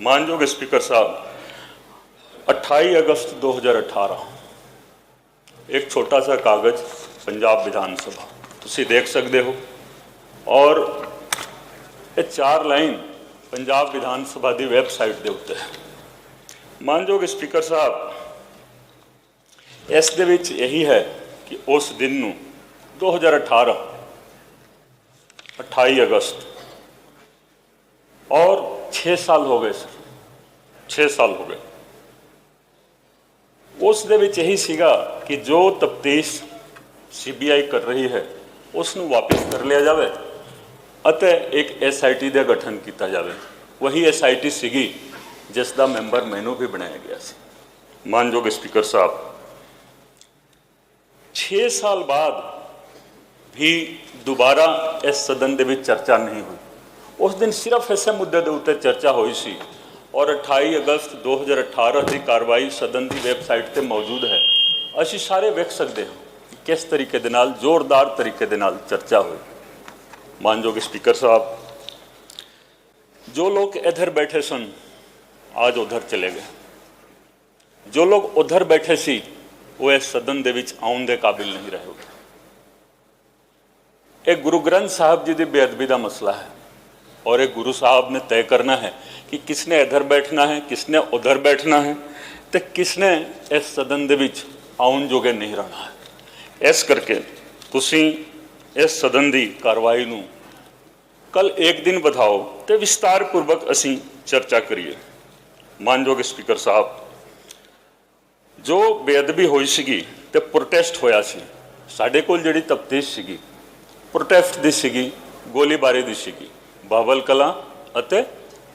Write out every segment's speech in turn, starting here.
मानयोग speaker साहब, 28 अगस्त 2018 एक छोटा सा कागज़ पंजाब विधान सभा तुसी देख सकते हो और ये 4 लाइन पंजाब विधान सभा की वैबसाइट के उत्ते है। मानयोग स्पीकर साहब, इस दे विच यही है कि उस दिन नूं 2018 28 अगस्त और 6 साल हो गए सर, 6 साल हो गए। उस दे विच यही सीगा कि जो तफ्तीश CBI कर रही है उसनूं वापस कर लिया जाए अते एक SIT का गठन किया जाए। वही SIT सीगी जिसका मैंबर मैनू भी बनाया गया सी। मानयोग स्पीकर साहब, 6 साल बाद भी दोबारा इस सदन दे विच चर्चा नहीं हुई। उस दिन सिर्फ इस मुद्दे के उत्ते चर्चा हुई सी और 28 अगस्त 2018 की कार्रवाई सदन की वैबसाइट पर मौजूद है। असीं सारे वेख सकते हैं कि किस तरीके दे नाल जोरदार तरीके दे नाल चर्चा हुई। मानयोग स्पीकर साहब, जो लोग इधर बैठे सन आज उधर चले गए, जो लोग उधर बैठे सी वो इस सदन दे विच आउण दे काबिल नहीं रहे। एक गुरु ग्रंथ साहब जी की बेअदबी का मसला है और एक गुरु साहब ने तय करना है कि किसने इधर बैठना है, किसने उधर बैठना है, तो किसने इस सदन दे विच आउण जोगे नहीं रहना है। इस करके तुसी इस सदन की कार्रवाई नूं कल एक दिन बढ़ाओ तो विस्तारपूर्वक असीं चर्चा करिए। मानयोग स्पीकर साहब, जो बेअदबी हुई सीगी ते प्रोटेस्ट होया सी, साडे कोल जिहड़ी तफ्तीश सीगी प्रोटेस्ट दी सीगी, गोलीबारी दी सीगी, बावल कलां अते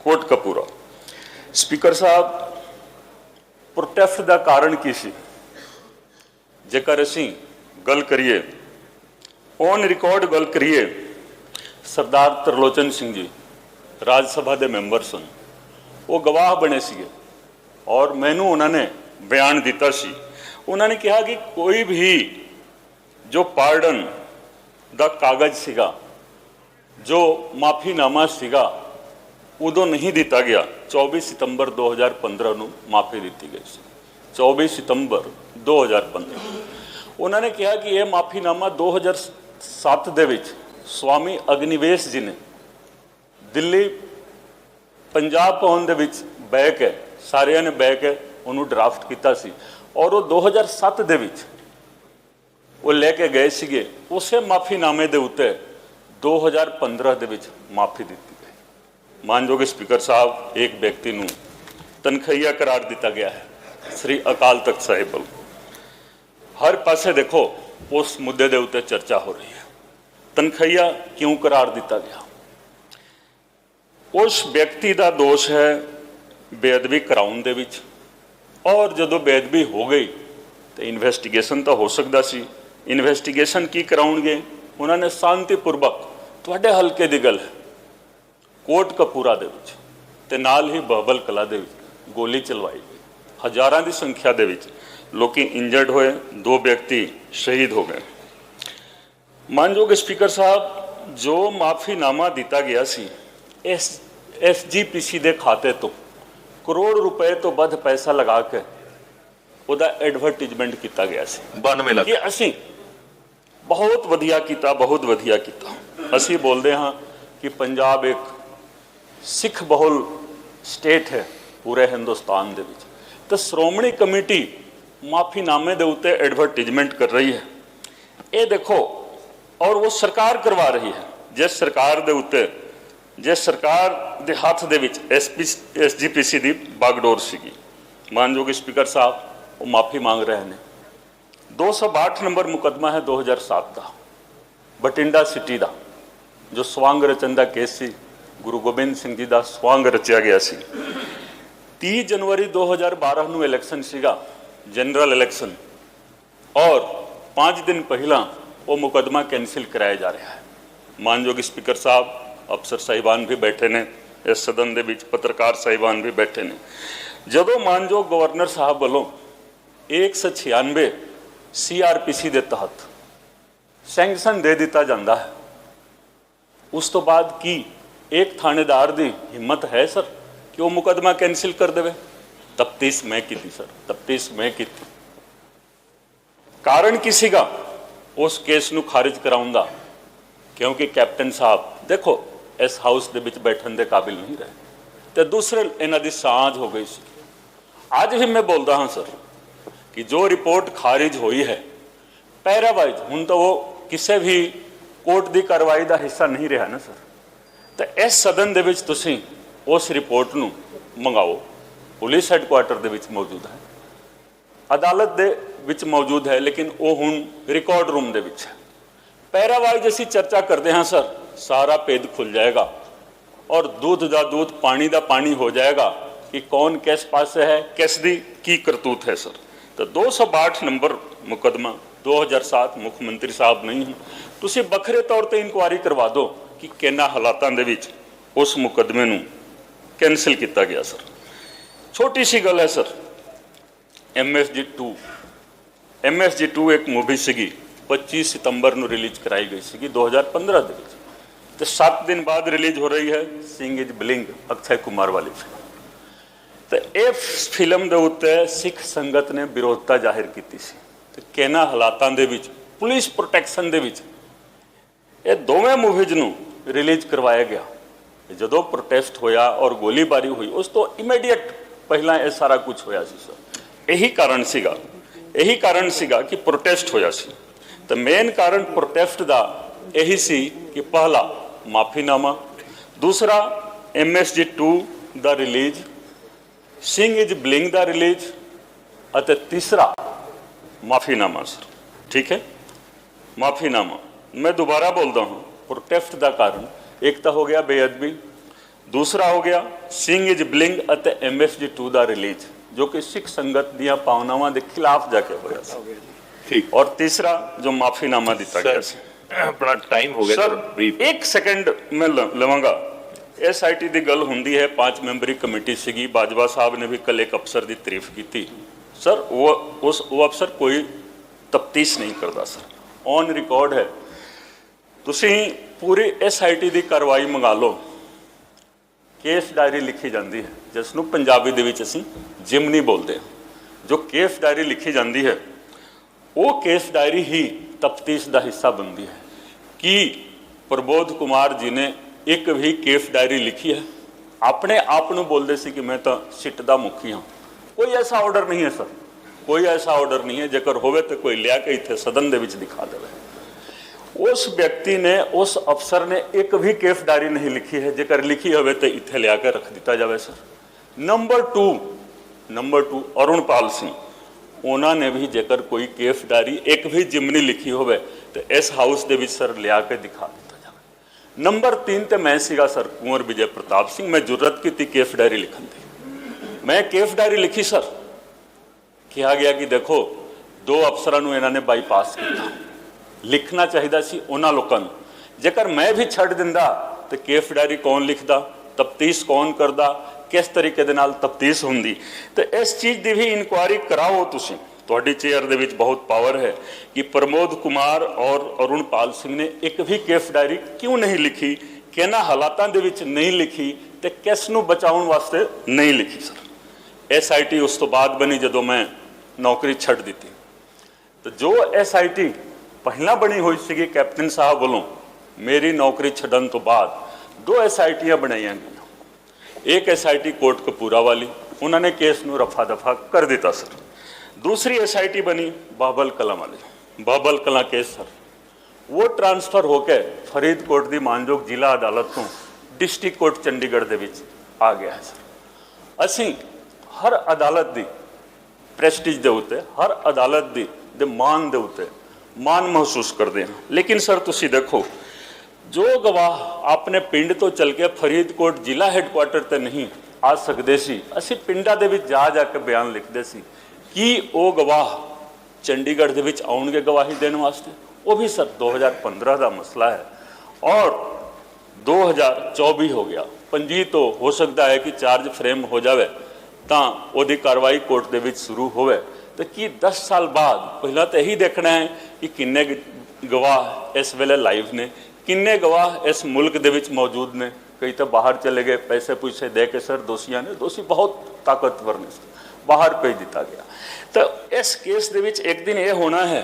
कोटकपूरा। स्पीकर साहब, प्रोटेस्ट का कारण की सी? जेकर असीं गल करिए ऑन रिकॉर्ड गल करिए, सरदार त्रिलोचन सिंह जी राज सभा के मैंबर सन, वो गवाह बने सीगे और मैनू उन्होंने बयान दिता सी। उन्होंने कहा कि कोई भी जो पार्डन का कागज़ सीगा, जो माफ़ीनामा सीगा, उदों नहीं दिता गया। 24 सितंबर 2015 को माफ़ी दी गई सी। 24 सितंबर 2015 उन्होंने कहा कि यह माफ़ीनामा 2007 दे विच स्वामी अग्निवेश जी ने दिल्ली पंजाब भवन दे विच बह के सारियां ने बह के उन्होंने ड्राफ्ट किया सी और वो 2007 दे विच वो लेके गए सीगे। उसे माफ़ीनामे दे उत्ते 2015 दे विच माफ़ी दी गई। मानयोग स्पीकर साहब, एक व्यक्ति नूं तनखैया करार दिता गया है, श्री अकाल तख्त साहिब वालों। हर पासे देखो उस मुद्दे दे उत्ते चर्चा हो रही है, तनखैया क्यों करार दिता गया? उस व्यक्ति का दोष है बेअदबी कराउण दे विच, और जदों बेअदबी हो गई तो इन्वेस्टिगेशन तो हो सकता सी। इन्वेस्टिगेशन की कराउणगे? उन्होंने शांतिपूर्वक तुहाडे हल्के दी गल है कोटकपूरा दे विच ते नाल ही बहबल कला दे विच गोली चलवाई गई। हज़ारां दी संख्या दे विच लोकी इंजर्ड होए, 2 व्यक्ति शहीद हो गए। मानयोग स्पीकर साहब, जो माफ़ीनामा दिता गया सी SGPC के खाते तो करोड़ रुपए तो वध पैसा लगा के उहदा एडवरटाइजमेंट किया गया सी 92 लाख कि असीं बहुत वधिया किया, बहुत वधिया किया। असीं बोलते हाँ कि पंजाब एक सिख बहुल स्टेट है पूरे हिंदुस्तान दे विच, तो श्रोमणी कमेटी माफ़ीनामे दे उत्ते एडवरटाइजमेंट कर रही है। ये देखो, और वो सरकार करवा रही है। जिस सरकार दे उत्ते, जिस सरकार दे हाथ दे विच SGPC दी बागडोर सीगी। मानयोग स्पीकर साहब, वो माफ़ी मांग रहे हैं। 262 नंबर मुकदमा है 2007 का, बठिंडा सिटी का, जो स्वांग रचन का केस सी। गुरु गोबिंद सिंह जी का स्वांग रचिया गया सी। 30 जनवरी 2012 को इलैक्शन सीगा, जनरल इलैक्शन, और 5 दिन पहला वो मुकदमा कैंसिल कराया जा रहा है। मानयोग स्पीकर साहब, अफसर साहिबान भी बैठे ने इस सदन के बीच, पत्रकार साहिबान भी बैठे ने। जदों मानयोग गवर्नर साहब वालों 196 CRPC के तहत सैंक्शन दे दिता जाता है, उस तो बाद की एक थानेदार की हिम्मत है सर कि वो मुकदमा कैंसिल कर देवे। तफ्तीश मैं की थी सर, तफ्तीश मैं की थी। कारण किसी का उस केस नूं खारिज कराउण दा, क्योंकि कैप्टन साहब देखो इस हाउस दे विच बैठण दे काबिल नहीं रहे, तो दूसरे इन्हां दी सांझ हो गई सी। आज भी मैं बोलता हाँ सर कि जो रिपोर्ट खारिज हुई है पैरा वाइज, हुण तो वो किसी भी कोर्ट की कार्रवाई का हिस्सा नहीं रहा ना सर। तो इस सदन दे विच तुसीं उस रिपोर्ट नूं मंगाओ, पुलिस हैडकुआटर दे विच मौजूद है, अदालत दे विच मौजूद है, लेकिन वो हुण रिकॉर्ड रूम दे विच है। पैरा वाइज असीं चर्चा करते हाँ सर, सारा भेद खुल जाएगा और दूध का दूध पानी का पानी हो जाएगा कि कौन किस पासे है, किस दी की करतूत है सर। तो 208 नंबर मुकदमा 2007 मुख्यमंत्री साहब नहीं हूँ, तुसीं वखरे तौर पर इंक्वायरी करवा दो कि किन्ना हालातां दे विच उस मुकदमे नूं कैंसिल किया गया सर। छोटी सी गल है सर, MSG 2 एक मूवी सीगी 25 सितंबर नूं रिलीज कराई गई सी 2015 दे विच, ते 7 दिन बाद रिलीज हो रही है सिंह इज ब्लिंग अक्षय कुमार वाली फिल्म। तो इस फिल्म के उत्ते सिख संगत ने विरोधता जाहिर की सी, तो किन्ना हालातां दे विच पुलिस प्रोटैक्शन दे विच ये दोवें मूवीज नूं रिलीज करवाया गया। जदों प्रोटेस्ट होया और गोलीबारी हुई उस तो इमीडिएट पहला ये सारा कुछ होया सी सर। यही कारण सीगा कि प्रोटेस्ट होया सी। तो मेन कारण प्रोटेस्ट का यही सी कि पहला माफीनामा, दूसरा MSG 2 का रिलीज, सिंह इज ब्लिंग का रिलीज, और तीसरा माफीनामा सर। ठीक है, माफीनामा मैं दोबारा बोलता हूँ, प्रोटेस्ट का कारण एक तो हो गया बेअदबी, दूसरा हो गया सिंह इज ब्लिंग और MSG 2 का रिलीज जो कि सिख संगत दियां भावनावां के खिलाफ जाके होया सी। ठीक, और तीसरा जो माफीनामा दिता गया सी। अपना टाइम हो गया सर, ब्रीफ। एक सेकंड मैं लवांगा। SIT की गल होंदी है, 5 मैंबरी कमेटी सीगी, बाजवा साहब ने भी कल एक अफसर की तारीफ की थी सर। वो अफसर कोई तफ्तीश नहीं करता सर, ऑन रिकॉर्ड है। तुसीं पूरी SIT की कार्रवाई मंगा लो, केस डायरी लिखी जाती है जिसनों पंजाबी दे विच असीं जिमनी बोलते हैं। जो केस डायरी लिखी जाती है वो केस डायरी ही तफ्तीश का हिस्सा बनती है। कि प्रबोध कुमार जी ने एक भी केस डायरी लिखी है? अपने आप को बोलते सी कि मैं तो सिट का मुखी हाँ। कोई ऐसा ऑर्डर नहीं है सर, कोई ऐसा ऑर्डर नहीं है। जेकर होवे तो कोई लिया के इत्थे सदन दे विच दिखा देवे। उस व्यक्ति ने, उस अफसर ने एक भी केस डायरी नहीं लिखी है। जेकर लिखी होवे तो इत्थे लिया के रख दिता जाए sir. Number two Arunpal Singh, उन्होंने भी जेकर कोई केस डायरी एक भी जिमनी लिखी होवे तो इस हाउस दे विच सर लिया के दिखा दिता जाए। नंबर 3 तो मैं सीगा सर कुंवर विजय प्रताप सिंह, मैं जुर्रत की थी केस डायरी लिखन दी। मैं केस डायरी लिखी सर, कहा गया कि देखो 2 अफसरां नूं इन्हां ने बाईपास किया, लिखना चाहिए सी उन्हां लोकां नूं। जेकर मैं भी छड्ड दिंदा तो केस डायरी कौन लिखदा, तफ्तीश कौन करदा, किस तरीके दे नाल तफ्तीश हुंदी। तो इस चीज़ की भी इंक्वायरी कराओ तुसीं। तुहाडी चेयर दे विच बहुत पावर है कि प्रमोद कुमार और अरुणपाल सिंह ने एक भी केस डायरी क्यों नहीं लिखी, किन्हां हालातां दे विच नहीं लिखी, तो किस नूं बचाउण वास्ते नहीं लिखी सर। SIT उस तो बाद बनी जदों मैं नौकरी छड्ड दित्ती। तो जो SIT पहला बनी हुई सी कैप्टन साहब वालों, मेरी नौकरी छड्डण तो बाद 2 SITयां बनाईयां गईयां। एक SIT कोट कपूरा वाली, उन्होंने केस नूं रफा दफा कर दिता सर। दूसरी SIT बनी बाबल कलां वाली, बाबल कलां केस सर वो ट्रांसफर होकर फरीदकोट की मानयोग जिला अदालत तो डिस्ट्रिक्ट कोर्ट चंडीगढ़ दे विच आ गया है सर। असीं हर अदालत की प्रेस्टीज दे उत्ते, हर अदालत दे मान दे उत्ते मान महसूस करते हैं। लेकिन सर तुसी देखो, जो गवाह अपने पिंड तो चल के फरीदकोट जिला हैडकुआटर ते नहीं आ सकते सी, असीं पिंडां दे विच जा के बयान लिखते सी कि वो गवाह चंडीगढ़ दे विच आउणगे गवाही देने वास्ते। वो भी सर 2015 का मसला है और 2024 हो गया। पंजी तो हो सकता है कि चार्ज फ्रेम हो जाए तो वो कार्रवाई कोर्ट दे विच शुरू होवे। तो कि 10 साल बाद पहला तो यही देखना है कि किन्ने गवाह इस वेले लाइव ने, किन्ने गवाह इस मुल्क दे विच मौजूद ने। कई तो बाहर चले गए, पैसे पूछे दे के सर दोषियों ने, दोषी बहुत ताकतवर ने सर, बाहर भेज दिता गया। तो इस केस दे विच एक दिन ये होना है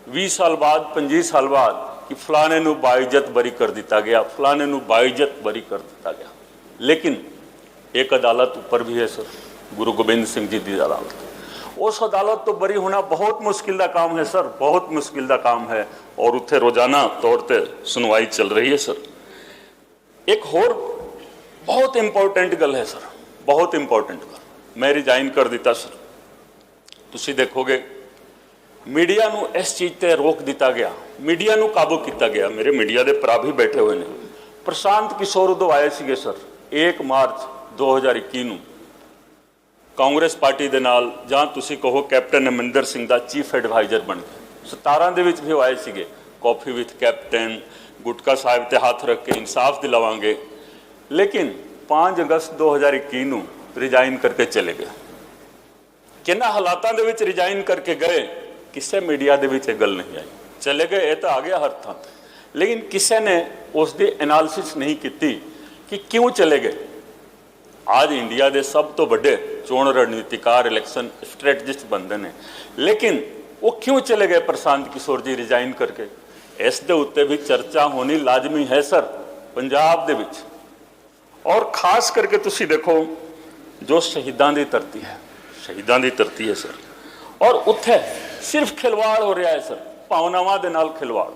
20 साल बाद 25 साल बाद कि फलाने नूं बाइज्जत बरी कर दिता गया, फलाने नूं बाइज्जत बरी कर दिता गया। लेकिन एक अदालत ऊपर भी है सर, गुरु गोबिंद सिंह जी की अदालत। उस अदालत तो बरी होना बहुत मुश्किल का काम है सर, बहुत मुश्किल का काम है। और उत्थे रोजाना तौर पर सुनवाई चल रही है सर। एक होर बहुत इंपॉर्टेंट गल है सर, बहुत इंपॉर्टेंट गल, मैं रिजाइन कर दिता सर। तुसी देखोगे मीडिया नूं इस चीज़ ते रोक दिता गया, मीडिया नूं काबू किया गया। मेरे मीडिया के भरा भी बैठे हुए ने। प्रशांत किशोर उदों आए सीगे सर 1 मार्च 2021 नूं कांग्रेस पार्टी दे नाल, जां तुसी कहो कैप्टन अमरिंदर सिंह दा चीफ एडवाइजर बन के। 17 दे विच भी वो आए सीगे, कॉफी विथ कैप्टन, गुटका साहिब ते हाथ रख के इंसाफ दिलावांगे। लेकिन 5 अगस्त 2021 नूं रिजाइन करके चले गए। किन्ना हालातां दे विच रिजाइन करके गए, किसी मीडिया दे विच गल नहीं आई। चले गए, ये तो आ गया हर थां ते, लेकिन किसी ने उसकी एनालिसिस नहीं की कि क्यों चले गए। आज इंडिया के सब तो बड़े चोण रणनीतिकार, इलैक्शन स्ट्रैटजिस्ट बनते हैं, लेकिन वो क्यों चले गए प्रशांत किशोर जी रिजाइन करके, इस दे उत्ते भी चर्चा होनी लाजमी है सर पंजाब दे विच। और खास करके तुसी देखो जो शहीदां दी धरती है, शहीदां दी धरती है सर, और उत्थे सिर्फ खिलवाड़ हो रहा है सर, भावनावां दे नाल खिलवाड़,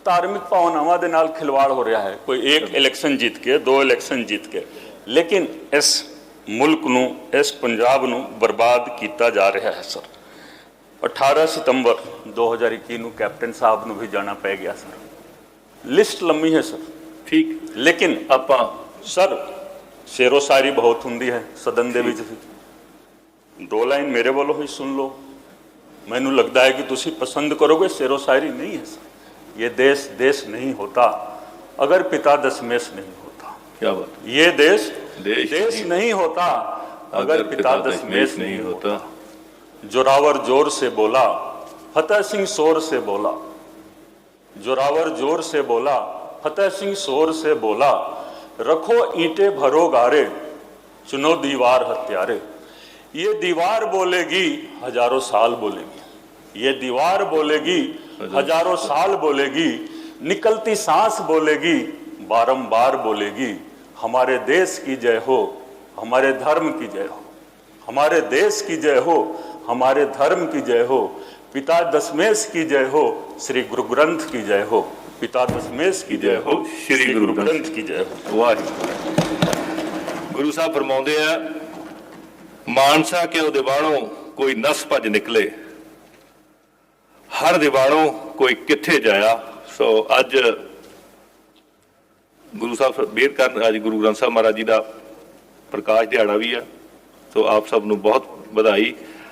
धार्मिक भावनावां दे नाल खिलवाड़ हो रहा है। कोई एक इलैक्शन जीत के, 2 इलैक्शन जीत के, लेकिन इस मुल्क नूं, इस पंजाब नूं बर्बाद किया जा रहा है सर। 18 सितंबर 2021 नूं कैप्टन साहब नूं भी जाना पै गया सर। लिस्ट लंबी है सर, ठीक, लेकिन ਆਪਾਂ सर शेरो शायरी बहुत हुंदी है सदन दे विच भी। 2 लाइन मेरे वालों ही सुन लो, मैनू लगता है कि तुसी पसंद करोगे। शेरो शायरी नहीं है सर। ये देश देश नहीं होता अगर पिता दशमेश नहीं होता। क्या बात, ये देश देश देश नहीं होता अगर पिता दशमेश नहीं होता। जोरावर जोर से बोला, फतेह सिंह शोर से बोला, जोरावर जोर से बोला, फतेह सिंह शोर से बोला, रखो ईंटें भरो गारे, चुनो दीवार हत्यारे। ये दीवार बोलेगी हजारों साल बोलेगी, ये दीवार बोलेगी हजारों साल बोलेगी, निकलती सांस बोलेगी बारंबार बोलेगी। हमारे देश की जय हो, हमारे धर्म की जय हो, हमारे देश की जय हो, हमारे धर्म की जय हो, पिता दशमेश की जय हो, श्री गुरु ग्रंथ की जय हो, पिता दशमेश की जय हो, श्री गुरु ग्रंथ की जय हो। वाहिगुरू। गुरु साहब फरमाਉਂਦੇ ਆ, मानसा के दिवालों कोई नस भज निकले, हर दिवालों कोई किथे जाया। सो अज गुरु साहब बेर कर, अज गुरु ग्रंथ साहब महाराज जी का प्रकाश दिहाड़ा भी है। सो आप सब नूं बहुत बधाई।